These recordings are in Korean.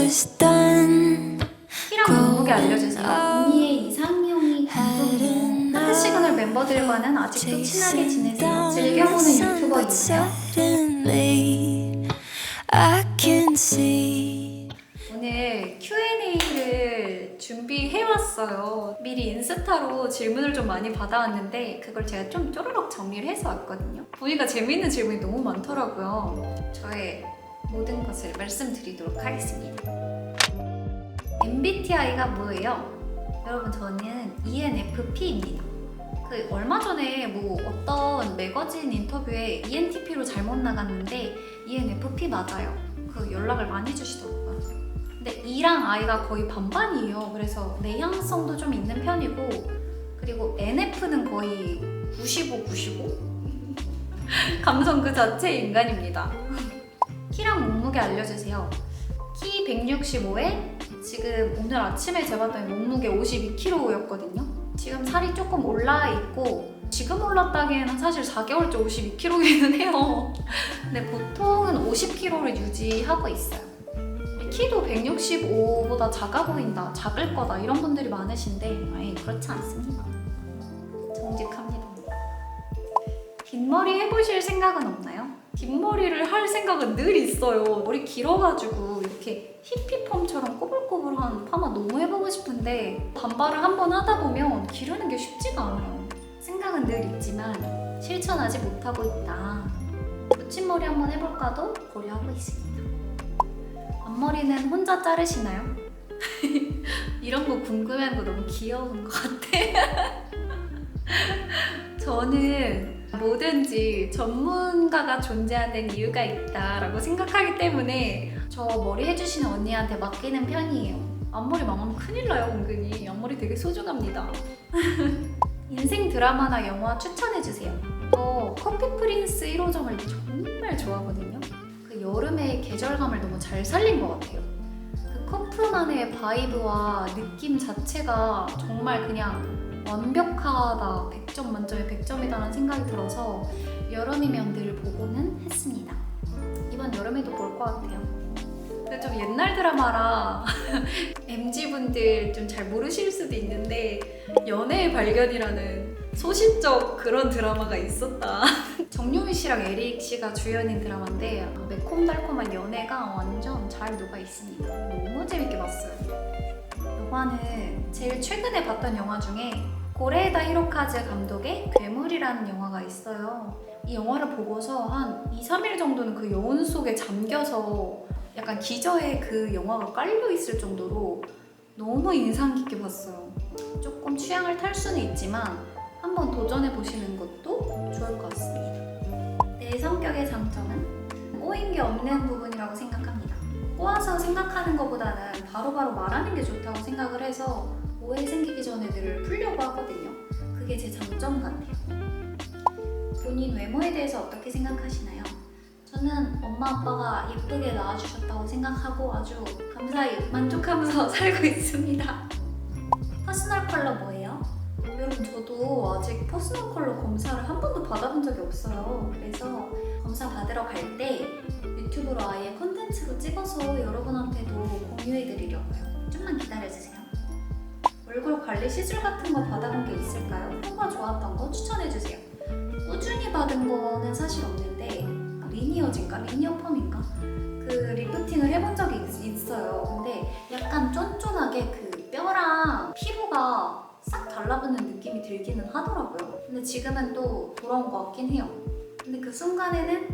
was done. 키랑 몸무게 알려주세요. 언니의 이상형이 궁금해요. 하트 시그널 멤버들과는 아직도 친하게 지내세요. 즐겨보는 유튜버 있나요? Suddenly, I can see. 오늘 Q&A를 준비해왔어요. 미리 인스타로 질문을 좀 많이 받아왔는데 그걸 제가 좀 쪼르륵 정리를 해서 왔거든요. 보니까 재밌는 질문이 너무 많더라고요. 저의 모든 것을 말씀드리도록 하겠습니다. MBTI가 뭐예요? 여러분, 저는 ENFP입니다. 얼마 전에 어떤 매거진 인터뷰에 ENTP로 잘못 나갔는데 ENFP 맞아요. 연락을 많이 주시더라고요. 근데 E랑 I가 거의 반반이에요. 그래서 내향성도 좀 있는 편이고, 그리고 NF는 거의 95, 95? 감성 그 자체의 인간입니다. 키랑 몸무게 알려주세요. 키 165에 지금 오늘 아침에 재봤더니 몸무게 52kg였거든요. 지금 살이 조금 올라있고, 지금 올랐다기에는 사실 4개월째 52kg이긴 해요. 근데 보통은 50kg를 유지하고 있어요. 키도 165보다 작아 보인다, 작을 거다 이런 분들이 많으신데 아예 그렇지 않습니다. 정직합니다. 긴 머리 해보실 생각은 없나요? 긴 머리를 할 생각은 늘 있어요. 머리 길어가지고 이렇게 히피펌처럼 꼬불꼬불한 파마 너무 해보고 싶은데 단발을 한번 하다 보면 기르는 게 쉽지가 않아요. 생각은 늘 있지만 실천하지 못하고 있다. 붙임머리 한번 해볼까도 고려하고 있습니다. 앞머리는 혼자 자르시나요? 이런 거 궁금해하는 거 너무 귀여운 것 같아. 저는 뭐든지 전문가가 존재하는 이유가 있다라고 생각하기 때문에 저 머리 해주시는 언니한테 맡기는 편이에요. 앞머리 망하면 큰일 나요, 은근히. 앞머리 되게 소중합니다. 인생 드라마나 영화 추천해주세요. 저 커피 프린스 1호점을 정말 좋아하거든요. 여름의 계절감을 너무 잘 살린 것 같아요. 커플만의 바이브와 느낌 자체가 정말 그냥 완벽하다, 100점 만점에 100점이다라는 생각이 들어서 여름이면 늘 보고는 했습니다. 이번 여름에도 볼 것 같아요. 근데 좀 옛날 드라마라 MZ분들 좀 잘 모르실 수도 있는데 연애의 발견이라는 소신적 그런 드라마가 있었다. 정유미 씨랑 에릭 씨가 주연인 드라마인데 매콤달콤한 연애가 완전 잘 녹아 있습니다. 너무 재밌게 봤어요. 영화는 제일 최근에 봤던 영화 중에 고레에다 히로카즈 감독의 괴물이라는 영화가 있어요. 이 영화를 보고서 한 2, 3일 정도는 그 여운 속에 잠겨서 약간 기저에 그 영화가 깔려있을 정도로 너무 인상 깊게 봤어요. 조금 취향을 탈 수는 있지만 한번 도전해보시는 것도 좋을 것 같습니다. 내 성격의 장점은 꼬인 게 없는 부분이라고 생각합니다. 꼬아서 생각하는 것보다는 바로바로 말하는 게 좋다고 생각을 해서 오해 생기기 전에 늘 풀려고 하거든요. 그게 제 장점 같아요. 본인 외모에 대해서 어떻게 생각하시나요? 저는 엄마 아빠가 예쁘게 낳아주셨다고 생각하고 아주 감사히 만족하면서 살고 있습니다. 퍼스널 컬러 뭐예요? 여러분, 저도 아직 퍼스널 컬러 검사를 한 번도 받아본 적이 없어요. 그래서 검사 받으러 갈 때 유튜브로 아예 콘텐츠로 찍어서 여러분한테도 공유해드리려고요. 좀만 기다려주세요. 얼굴 관리 시술 같은 거 받아본 게 있을까요? 효과 좋았던 거 추천해주세요. 꾸준히 받은 거는 사실 없는데 리니어진가? 리니어펌인가? 그 리프팅을 해본 적이 있어요. 근데 약간 쫀쫀하게 그 뼈랑 피부가 싹 달라붙는 느낌이 들기는 하더라고요. 근데 지금은 또 돌아온 것 같긴 해요. 근데 그 순간에는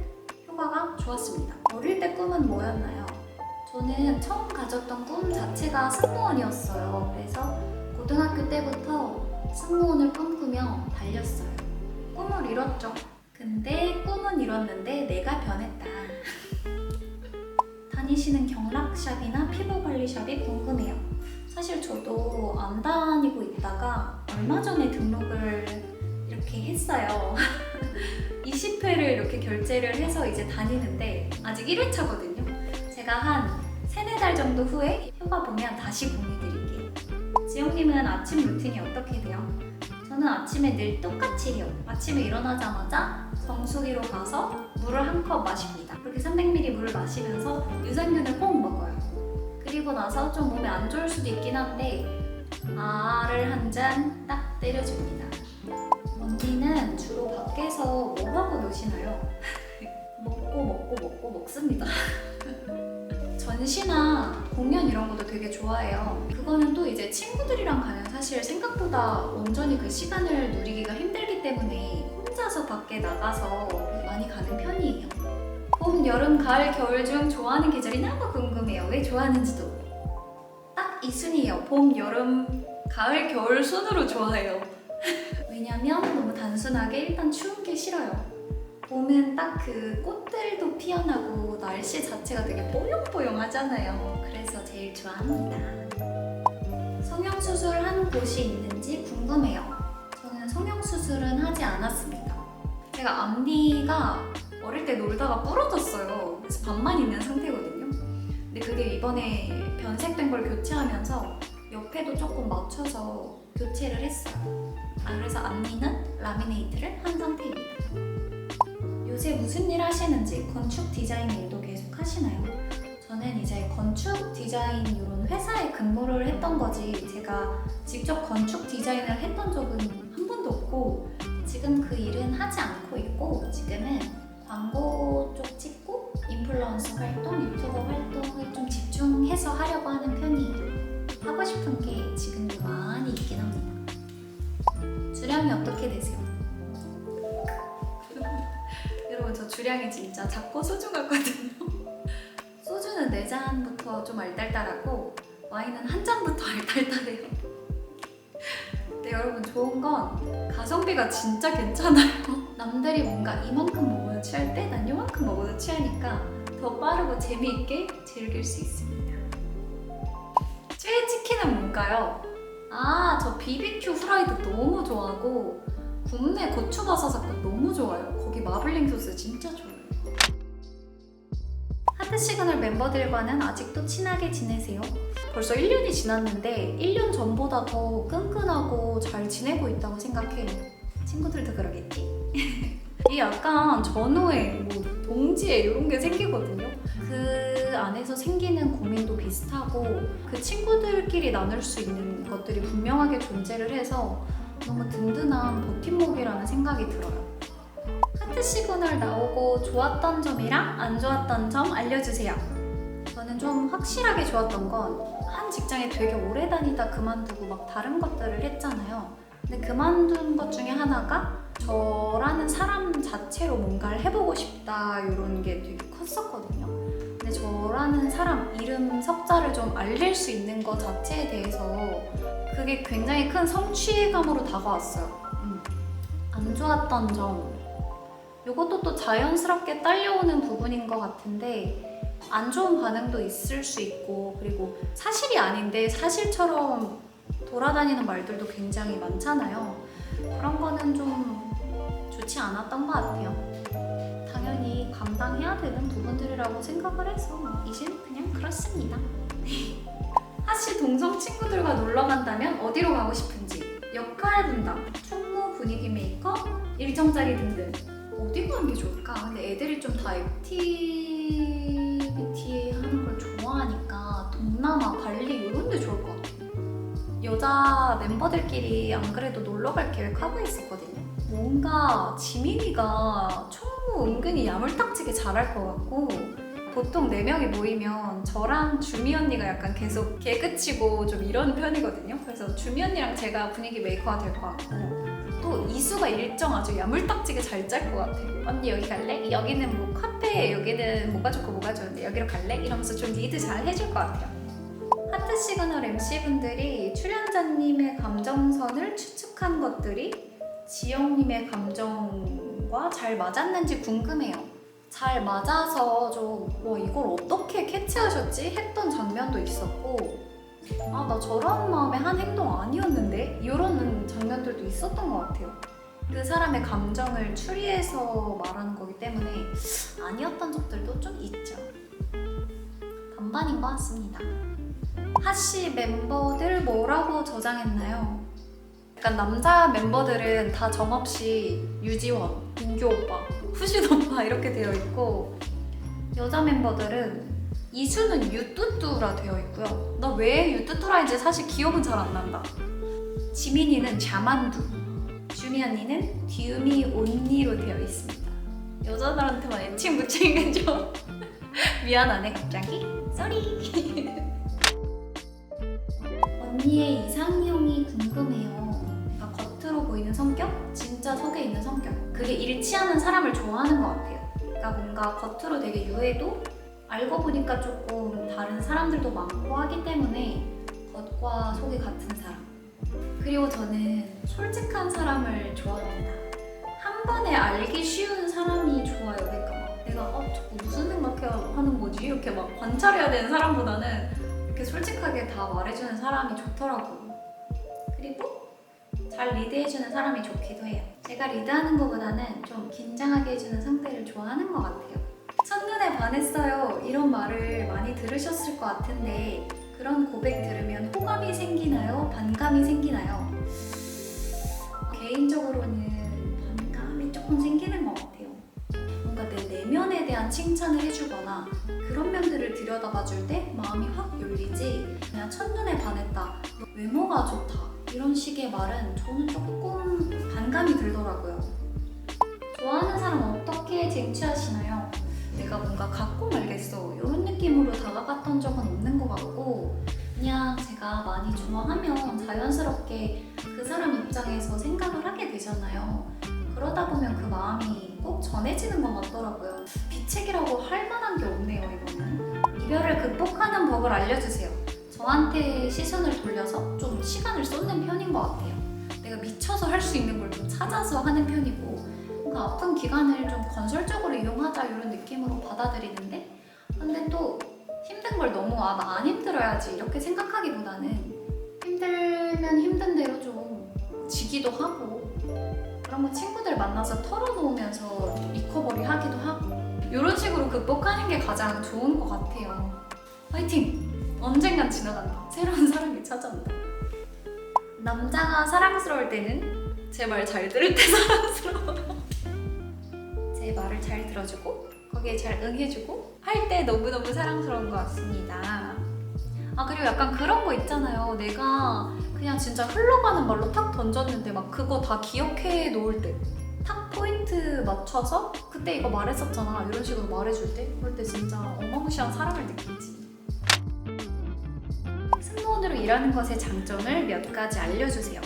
효과가 좋았습니다. 어릴 때 꿈은 뭐였나요? 저는 처음 가졌던 꿈 자체가 승무원이었어요. 그래서 고등학교 때부터 승무원을 꿈꾸며 달렸어요. 꿈을 이뤘죠. 근데 꿈은 이뤘는데 내가 변했다. 다니시는 경락샵이나 피부관리샵이 궁금해요. 사실 저도 안 다니고 있다가 얼마 전에 등록을 이렇게 했어요. 20회를 이렇게 결제를 해서 이제 다니는데 아직 1회차거든요. 제가 한 3, 4달 정도 후에 효과 보면 다시 공유드릴게요. 지영님은 아침 루틴이 어떻게 돼요? 저는 아침에 늘 똑같이 해요. 아침에 일어나자마자 정수기로 가서 물을 한 컵 마십니다. 그렇게 300ml 물을 마시면서 유산균을 꼭 먹어요. 그리고 나서 좀 몸에 안 좋을 수도 있긴 한데 아를 한 잔 딱 때려줍니다. 언니는 주로 밖에서 뭐 하고 노시나요? 먹고 먹습니다. 전시나 공연 이런 것도 되게 좋아해요. 그거는 또 이제 친구들이랑 가면 사실 생각보다 온전히 그 시간을 누리기가 힘들기 때문에 혼자서 밖에 나가서 많이 가는 편이에요. 봄, 여름, 가을, 겨울 중 좋아하는 계절이 너무 궁금해요. 왜 좋아하는지도. 딱 이 순이에요. 봄, 여름, 가을, 겨울 순으로 좋아해요. 왜냐면 너무 단순하게 일단 추운 게 싫어요. 봄은 딱 그 꽃들도 피어나고 날씨 자체가 되게 뽀용뽀용하잖아요. 그래서 제일 좋아합니다. 성형수술 한 곳이 있는지 궁금해요. 저는 성형수술은 하지 않았습니다. 제가 앞니가 어릴 때 놀다가 부러졌어요. 그래서 반만 있는 상태거든요. 근데 그게 이번에 변색된 걸 교체하면서 옆에도 조금 맞춰서 교체를 했어요. 그래서 앞니는 라미네이트를 한 상태입니다. 요새 무슨 일 하시는지 건축 디자인 일도 계속 하시나요? 저는 이제 건축 디자인 이런 회사에 근무를 했던 거지 제가 직접 건축 디자인을 했던 적은 한 번도 없고 지금 그 일은 하지 않고 있고 지금은 광고 쪽 찍고 인플루언서 활동, 유튜버 활동을 좀 집중해서 하려고 하는 편이에요. 하고 싶은 게 지금도 많이 있긴 합니다. 주량이 어떻게 되세요? 여러분 저 주량이 진짜 작고 소중하거든요. 소주는 4잔부터 좀 알딸딸하고 와인은 한 잔부터 알딸딸해요. 근데 여러분 좋은 건 가성비가 진짜 괜찮아요. 남들이 뭔가 이만큼 먹어도 취할 때 난 요만큼 먹어도 취하니까 더 빠르고 재미있게 즐길 수 있습니다. 최애 치킨은 뭔가요? 저 BBQ 후라이드 너무 좋아하고 국내 고추바사삭도 너무 좋아요. 거기 마블링 소스 진짜 좋아요. 하트 시그널 멤버들과는 아직도 친하게 지내세요? 벌써 1년이 지났는데 1년 전보다 더 끈끈하고 잘 지내고 있다고 생각해요. 친구들도 그러겠지? 이게 약간 전후에 뭐 동지애 이런 게 생기거든요. 그 안에서 생기는 고민도 비슷하고 그 친구들끼리 나눌 수 있는 것들이 분명하게 존재를 해서 너무 든든한 버팀목이라는 생각이 들어요. 하트 시그널 나오고 좋았던 점이랑 안 좋았던 점 알려주세요. 저는 좀 확실하게 좋았던 건 한 직장에 되게 오래 다니다 그만두고 막 다른 것들을 했잖아요. 근데 그만둔 것 중에 하나가 저라는 사람 자체로 뭔가를 해보고 싶다 이런 게 되게 컸었거든요. 근데 저라는 사람 이름 석자를 좀 알릴 수 있는 것 자체에 대해서 그게 굉장히 큰 성취감으로 다가왔어요. 안 좋았던 점 이것도 또 자연스럽게 딸려오는 부분인 것 같은데 안 좋은 반응도 있을 수 있고 그리고 사실이 아닌데 사실처럼 돌아다니는 말들도 굉장히 많잖아요. 그런 거는 좀 좋지 않았던 것 같아요. 당연히 감당해야 되는 부분들이라고 생각을 해서 이젠 그냥 그렇습니다. 하씨 동성 친구들과 놀러 간다면 어디로 가고 싶은지 역할 분담, 총무, 분위기 메이커, 일정자리 등등 어디 가는 게 좋을까? 근데 애들이 좀 다 액티비티 하는 걸 좋아하니까 동남아, 발리 이런 데 좋을 것 같아요. 여자 멤버들끼리 안 그래도 놀러 갈 계획하고 있었거든요. 뭔가 지민이가 총무 은근히 야물딱지게 잘할 것 같고 보통 4명이 모이면 저랑 주미 언니가 약간 계속 개그치고 좀 이런 편이거든요. 그래서 주미 언니랑 제가 분위기 메이커가 될 것 같고 또 이수가 일정 아주 야물딱지게 잘 짤 것 같아요. 언니 여기 갈래? 여기는 뭐 카페, 여기는 뭐가 좋고 뭐가 좋은데 여기로 갈래? 이러면서 좀 리드 잘 해줄 것 같아요. 하트 시그널 MC분들이 출연자님의 감정선을 추측한 것들이 지영님의 감정과 잘 맞았는지 궁금해요. 잘 맞아서 좀 이걸 어떻게 캐치하셨지? 했던 장면도 있었고 나 저런 마음에 한 행동 아니었는데? 이런 장면들도 있었던 것 같아요. 그 사람의 감정을 추리해서 말하는 거기 때문에 아니었던 적들도 좀 있죠. 반반인 것 같습니다. 하씨 멤버들 뭐라고 저장했나요? 약간 남자 멤버들은 다 정없이 유지원, 민규 오빠, 후신 오빠 이렇게 되어 있고 여자 멤버들은 이수는 유뚜뚜라 되어 있고요. 나 왜 유뚜뚜라인지 사실 기억은 잘 안 난다. 지민이는 자만두, 주미 언니는 듀미 온니로 되어 있습니다. 여자들한테만 애칭 붙이는 게 좀 미안하네 갑자기. 쏘리. 언니의 이상형이 궁금해요. 그러니까 겉으로 보이는 성격, 진짜 속에 있는 성격. 그게 일치하는 사람을 좋아하는 것 같아요. 그러니까 뭔가 겉으로 되게 유해도 알고 보니까 조금 다른 사람들도 많고 하기 때문에 겉과 속이 같은 사람. 그리고 저는 솔직한 사람을 좋아합니다. 한 번에 알기 쉬운 사람이 좋아요. 그러니까 막 내가 자꾸 무슨 생각해야 하는 거지? 이렇게 막 관찰해야 되는 사람보다는 이렇게 솔직하게 다 말해주는 사람이 좋더라고요. 그리고 잘 리드해주는 사람이 좋기도 해요. 제가 리드하는 것보다는 좀 긴장하게 해주는 상대를 좋아하는 것 같아요. 첫눈에 반했어요. 이런 말을 많이 들으셨을 것 같은데 그런 고백 들으면 호감이 생기나요? 반감이 생기나요? 개인적으로는 반감이 조금 생기는 것 같아요. 뭔가 내 내면에 대한 칭찬을 해주거나 그런 면들을 들여다봐 줄 때 마음이 확 열리지, 그냥 첫눈에 반했다, 외모가 좋다 이런 식의 말은 저는 조금 반감이 들더라고요. 좋아하는 사람 어떻게 쟁취하시나요? 내가 뭔가 갖고 말겠어 이런 느낌으로 다가갔던 적은 없는 것 같고, 그냥 제가 많이 좋아하면 자연스럽게 그 사람 입장에서 생각을 하게 되잖아요. 그러다 보면 그 마음이 꼭 전해지는 것 같더라고요. 비책이라고 할 만한 게 없네요, 이거는. 이별을 극복하는 법을 알려주세요. 저한테 시선을 돌려서 좀 시간을 쏟는 편인 것 같아요. 내가 미쳐서 할 수 있는 걸 좀 찾아서 하는 편이고, 뭔가 아픈 기간을 좀 건설적으로 이용하자 이런 느낌으로 받아들이는데, 근데 또 힘든 걸 너무 나 안 힘들어야지 이렇게 생각하기보다는 힘들면 힘든 대로 좀 지기도 하고, 그런 거 친구들 만나서 털어놓으면서 리커버리 하기도 하고, 이런 식으로 극복하는 게 가장 좋은 것 같아요. 화이팅! 언젠간 지나간다. 새로운 사람이 찾아온다. 남자가 사랑스러울 때는 제 말 잘 들을 때 사랑스러워요. 제 말을 잘 들어주고 거기에 잘 응해주고 할 때 너무너무 사랑스러운 것 같습니다. 그리고 약간 그런 거 있잖아요. 내가 그냥 진짜 흘러가는 말로 탁 던졌는데 막 그거 다 기억해 놓을 때, 탁 포인트 맞춰서 그때 이거 말했었잖아 이런 식으로 말해줄 때, 그럴 때 진짜 어마무시한 사랑을 느끼지. 승무원으로 일하는 것의 장점을 몇 가지 알려주세요.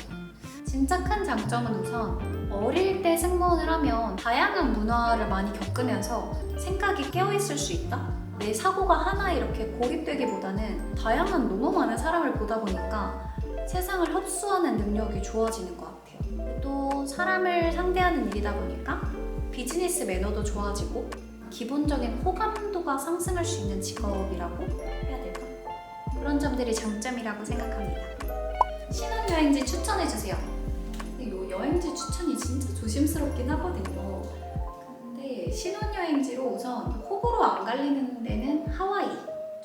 진짜 큰 장점은 우선 어릴 때 승무원을 하면 다양한 문화를 많이 겪으면서 생각이 깨어있을 수 있다? 내 사고가 하나 이렇게 고립되기보다는 다양한 너무 많은 사람을 보다 보니까 세상을 흡수하는 능력이 좋아지는 것 같아요. 또 사람을 상대하는 일이다 보니까 비즈니스 매너도 좋아지고 기본적인 호감도가 상승할 수 있는 직업이라고 해야 될까? 그런 점들이 장점이라고 생각합니다. 신혼여행지 추천해주세요. 근데 이 여행지 추천이 진짜 조심스럽긴 하거든요. 근데 신혼여행지로 우선 호불호 안 갈리는 데는 하와이.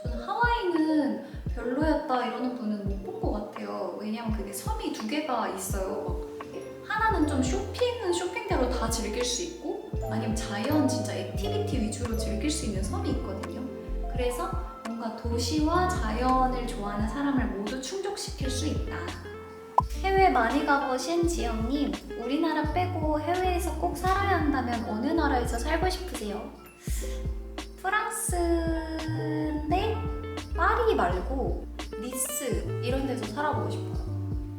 저는 하와이는 별로였다 이러는 분은 못 본 것 같아요. 왜냐면 그게 섬이 두 개가 있어요. 하나는 좀 쇼핑은 쇼핑대로 다 즐길 수 있고, 아니면 자연 진짜 액티비티 위주로 즐길 수 있는 섬이 있거든요. 그래서 뭔가 도시와 자연을 좋아하는 사람을 모두 충족시킬 수 있다. 해외 많이 가보신 지영님, 우리나라 빼고 해외에서 꼭 살아야 한다면 어느 나라에서 살고 싶으세요? 프랑스인데 파리 말고 니스 이런 데서 살아보고 싶어요.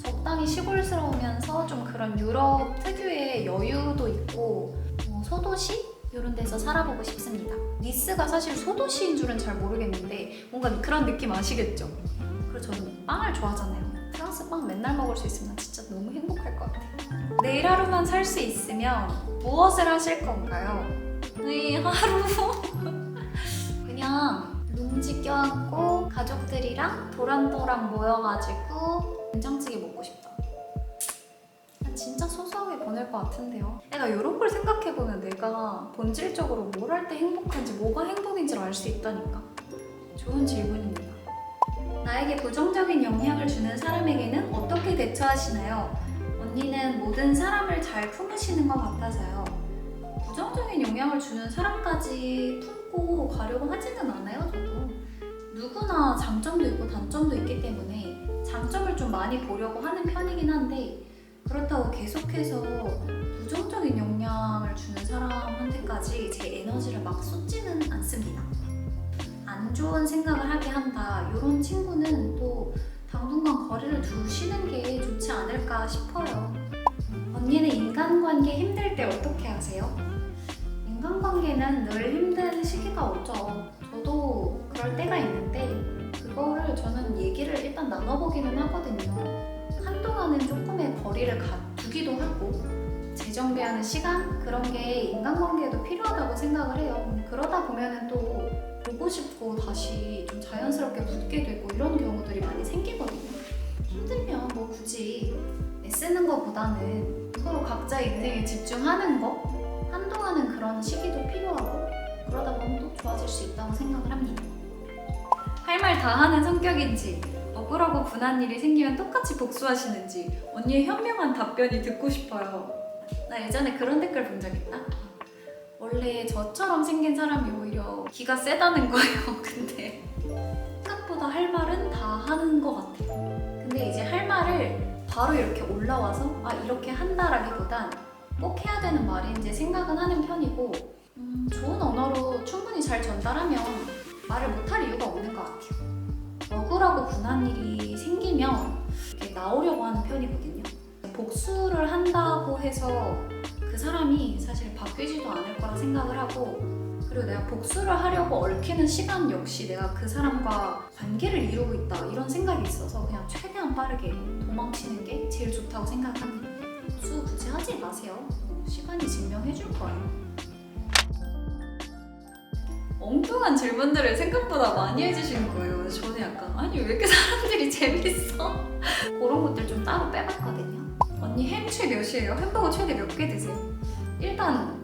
적당히 시골스러우면서 좀 그런 유럽 특유의 여유도 있고 소도시? 이런 데서 살아보고 싶습니다. 니스가 사실 소도시인 줄은 잘 모르겠는데 뭔가 그런 느낌 아시겠죠? 그리고 저는 빵을 좋아하잖아요. 프랑스 빵 맨날 먹을 수 있으면 진짜 너무 행복할 것 같아요. 내일 하루만 살 수 있으면 무엇을 하실 건가요? 네, 하루 그냥 룸지 껴안고 가족들이랑 도란도란 모여가지고 된장찌개 먹고 싶다. 진짜 소소하게 보낼 것 같은데요. 내가 이런 걸 생각해보면 내가 본질적으로 뭘 할 때 행복한지, 뭐가 행복인지를 알 수 있다니까. 좋은 질문입니다. 나에게 부정적인 영향을 주는 사람에게는 어떻게 대처하시나요? 언니는 모든 사람을 잘 품으시는 것 같아서요. 부정적인 영향을 주는 사람까지 품고 가려고 하지는 않아요, 저도. 누구나 장점도 있고 단점도 있기 때문에 장점을 좀 많이 보려고 하는 편이긴 한데 그렇다고 계속해서 부정적인 영향을 주는 사람한테까지 제 에너지를 막 쏟지는 않습니다. 안 좋은 생각을 하게 한다. 이런 친구는 또 당분간 거리를 두시는 게 좋지 않을까 싶어요. 언니는 인간관계 힘들 때 어떻게 하세요? 인간관계는 늘 힘든 시기가 오죠. 저도 그럴 때가 있는데 그거를 저는 얘기를 일단 나눠보기는 하거든요. 한동안은 조금의 거리를 두기도 하고 재정비하는 시간? 그런 게 인간관계에도 필요하다고 생각을 해요. 그러다 보면은 또 보고 싶고 다시 좀 자연스럽게 붙게 되고 이런 경우들이 많이 생기거든요. 힘들면 뭐 굳이 애쓰는 것보다는 서로 각자 인생에 집중하는 거? 한동안은 그런 시기도 필요하고 그러다 보면 또 좋아질 수 있다고 생각을 합니다. 할 말 다 하는 성격인지 억울하고 분한 일이 생기면 똑같이 복수하시는지 언니의 현명한 답변이 듣고 싶어요. 나 예전에 그런 댓글 본 적 있다. 원래 저처럼 생긴 사람이 오히려 기가 세다는 거예요. 근데 생각보다 할 말은 다 하는 것 같아요. 근데 이제 할 말을 바로 이렇게 올라와서 이렇게 한다라기보단 꼭 해야 되는 말인지 생각은 하는 편이고 좋은 언어로 충분히 잘 전달하면 말을 못할 이유가 없는 것 같아요. 억울하고 분한 일이 생기면 이렇게 나오려고 하는 편이거든요. 복수를 한다고 해서 그 사람이 사실 바뀌지도 않을 거라 생각을 하고 그리고 내가 복수를 하려고 얽히는 시간 역시 내가 그 사람과 관계를 이루고 있다 이런 생각이 있어서 그냥 최대한 빠르게 도망치는 게 제일 좋다고 생각합니다. 복수 굳이 하지 마세요. 시간이 증명해 줄 거예요. 엉뚱한 질문들을 생각보다 많이 해주시는 거예요. 그래서 저는 약간 아니 왜 이렇게 사람들이 재밌어? 그런 것들 좀 따로 빼봤거든요. 언니 햄 최 몇이에요? 햄버거 최대 몇 개 드세요? 일단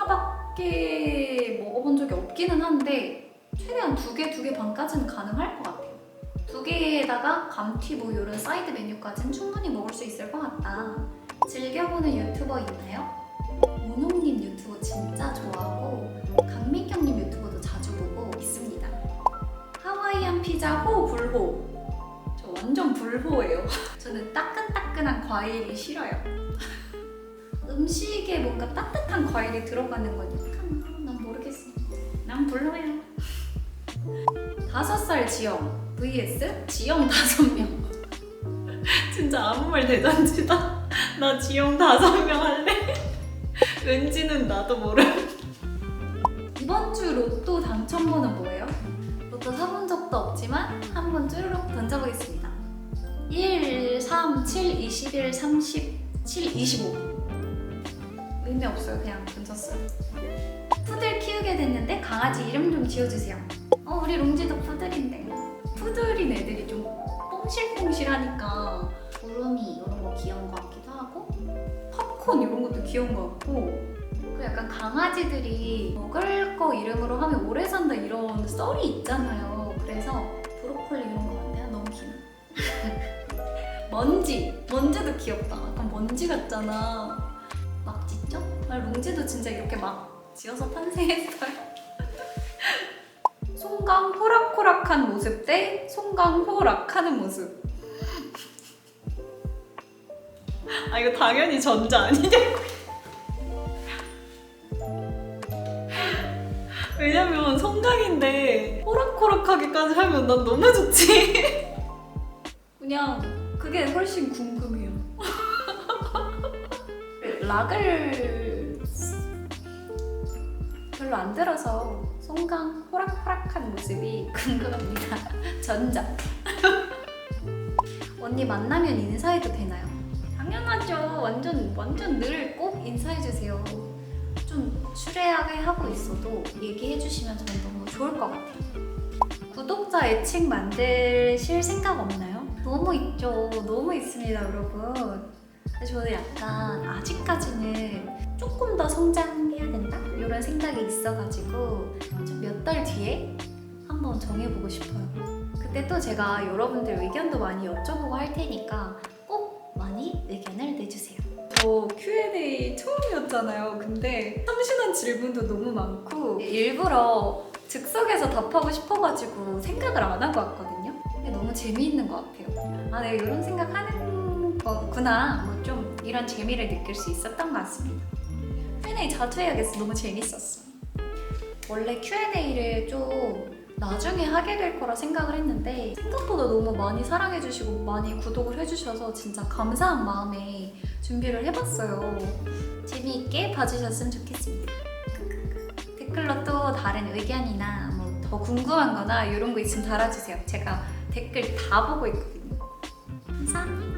하나밖에 먹어본 적이 없기는 한데 최대한 두 개 반까지는 가능할 것 같아요. 2개에다가 감튀 뭐 이런 사이드 메뉴까지는 충분히 먹을 수 있을 것 같다. 즐겨보는 유튜버 있나요? 문홍님 유튜브 진짜 좋아하고 강민경님 유튜브도 자주 보고 있습니다. 하와이안 피자 호 불호. 저 완전 불호예요. 저는 따끈따끈한 과일이 싫어요. 음식에 뭔가 따뜻한 과일이 들어가는 건 약간 난 모르겠어. 난 불호예요. 5살 지영 vs 지영 5명. 진짜 아무 말 대잔치다. 나 지영 5명 할래. 왠지는 나도 모름. 이번 주 로또 당첨번호 뭐예요? 로또 사본 적도 없지만 한번 쭈르륵 던져보겠습니다. 1, 3, 7, 21, 30, 7, 25. 의미 없어요. 그냥 던졌어요. 푸들 키우게 됐는데 강아지 이름 좀 지어주세요. 우리 롱지도 푸들인데. 푸들인 애들이 좀 뽕실뽕실하니까 구름이 이런 거 귀여운 것 같기도 하고 팝콘 이런 것도 귀여운 것 같고 그리고 약간 강아지들이 먹을 거 이름으로 하면 오래 산다 이런 썰이 있잖아요. 그래서 브로콜리 이런 거 같아요. 너무 귀여워. 먼지도 귀엽다. 약간 먼지 같잖아. 막 짖죠? 롱지도 진짜 이렇게 막 지어서 탄생했어요. 송강 호락호락한 모습 대 송강 호락하는 모습. 이거 당연히 전자 아니냐고. 왜냐면 송강인데 호락호락하기까지 하면 난 너무 좋지. 그냥 그게 훨씬 궁금해요. 락을 별로 안 들어서 송강 호락호락한 모습이 궁금합니다. 전자. 언니 만나면 인사해도 되나요? 당연하죠. 완전 늘 꼭 인사해주세요. 좀 추레하게 하고 있어도 얘기해주시면 저는 너무 좋을 것 같아요. 구독자 애칭 만드실 생각 없나요? 너무 있죠. 너무 있습니다, 여러분. 근데 저는 약간 아직까지는 조금 더 성장해야 된다? 이런 생각이 있어가지고 좀 몇 달 뒤에 한번 정해보고 싶어요. 그때 또 제가 여러분들 의견도 많이 여쭤보고 할 테니까 꼭 많이 의견을 내주세요. 저 Q&A 처음이었잖아요. 근데 참신한 질문도 너무 많고 일부러 즉석에서 답하고 싶어가지고 생각을 안 하고 왔거든요. 근데 너무 재미있는 것 같아요. 아, 내가 이런 생각하는 거구나. 뭐 좀 이런 재미를 느낄 수 있었던 것 같습니다. Q&A 자주 해야겠어. 너무 재밌었어. 원래 Q&A를 좀 나중에 하게 될 거라 생각을 했는데 생각보다 너무 많이 사랑해주시고 많이 구독을 해주셔서 진짜 감사한 마음에 준비를 해봤어요. 재미있게 봐주셨으면 좋겠습니다. 댓글로 또 다른 의견이나 뭐 더 궁금한 거나 이런 거 있으면 달아주세요. 제가 댓글 다 보고 있거든요. 감사합니다.